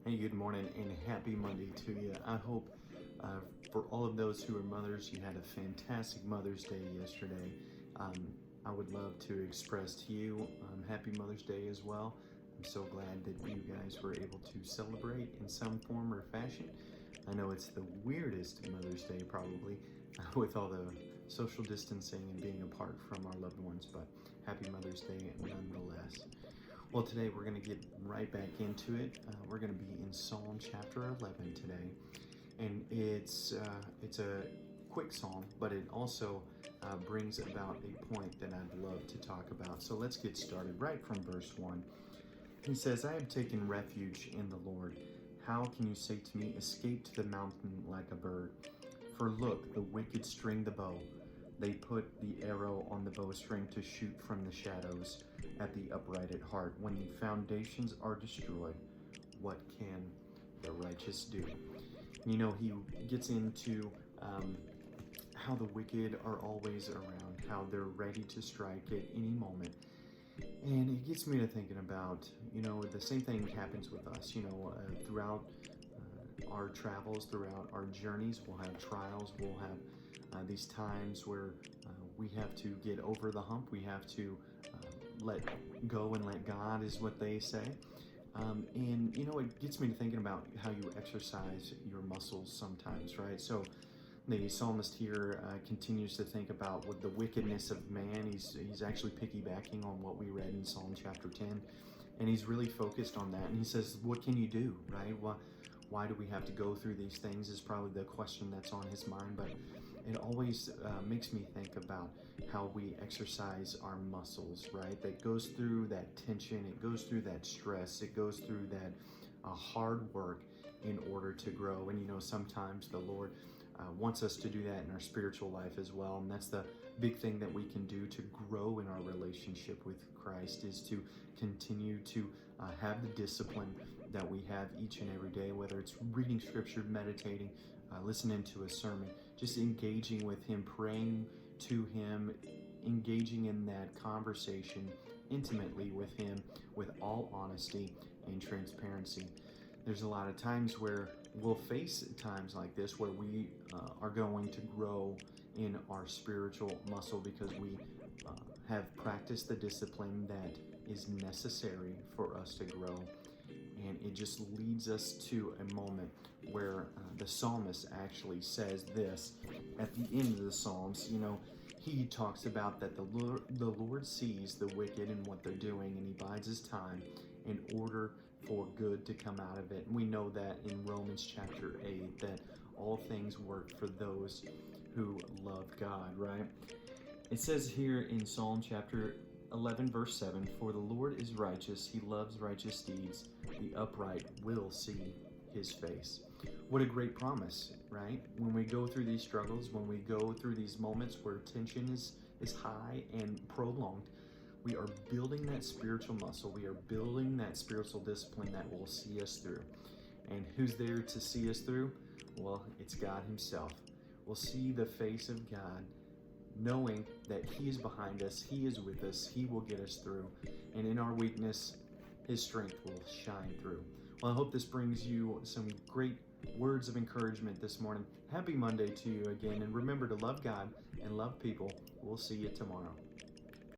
Hey, good morning and happy Monday to you. I hope for all of those who are mothers, you had a fantastic Mother's Day yesterday. I would love to express to you happy Mother's Day as well. I'm so glad that you guys were able to celebrate in some form or fashion. I know it's the weirdest Mother's Day probably with all the social distancing and being apart from our loved ones, but happy Mother's Day nonetheless. Well, today we're going to get right back into it. We're going to be in Psalm chapter 11 today, and it's a quick psalm, but it also brings about a point that I'd love to talk about. So let's get started right from verse 1. He says, "I have taken refuge in the Lord. How can you say to me, escape to the mountain like a bird? For look, the wicked string the bow. They put the arrow on the bowstring to shoot from the shadows at the upright at heart. When the foundations are destroyed, what can the righteous do?" You know, he gets into how the wicked are always around, how they're ready to strike at any moment. And it gets me to thinking about, the same thing happens with us, throughout our travels, throughout our journeys. We'll have trials, we'll have these times where we have to get over the hump. We have to let go and let God, is what they say. And it gets me to thinking about how you exercise your muscles sometimes, right? So the psalmist here continues to think about what the wickedness of man. He's actually piggybacking on what we read in Psalm chapter 10, and he's really focused on that. And he says, what can you do, right? Why do we have to go through these things is probably the question that's on his mind, but it always makes me think about how we exercise our muscles, right? That goes through that tension, it goes through that stress, it goes through that hard work in order to grow. And sometimes the Lord wants us to do that in our spiritual life as well, and that's the big thing that we can do to grow in our relationship with Christ, is to continue to have the discipline that we have each and every day, whether it's reading scripture, meditating, listening to a sermon, just engaging with him, praying to him, engaging in that conversation intimately with him with all honesty and transparency. There's a lot of times where we'll face times like this where we are going to grow in our spiritual muscle because we have practiced the discipline that is necessary for us to grow. And it just leads us to a moment where the psalmist actually says this at the end of the Psalms. He talks about that the Lord sees the wicked and what they're doing, and he bides his time in order for good to come out of it. And we know that in Romans chapter 8, that all things work for those who love God, right? It says here in Psalm chapter 11 verse 7, "For the Lord is righteous, he loves righteous deeds, the upright will see his face." What a great promise, right? When we go through these struggles, when we go through these moments where tension is high and prolonged, we are building that spiritual muscle. We are building that spiritual discipline that will see us through. And who's there to see us through? Well, it's God himself. We'll see the face of God, knowing that he is behind us, he is with us, he will get us through. And in our weakness, his strength will shine through. Well, I hope this brings you some great words of encouragement this morning. Happy Monday to you again, and remember to love God and love people. We'll see you tomorrow.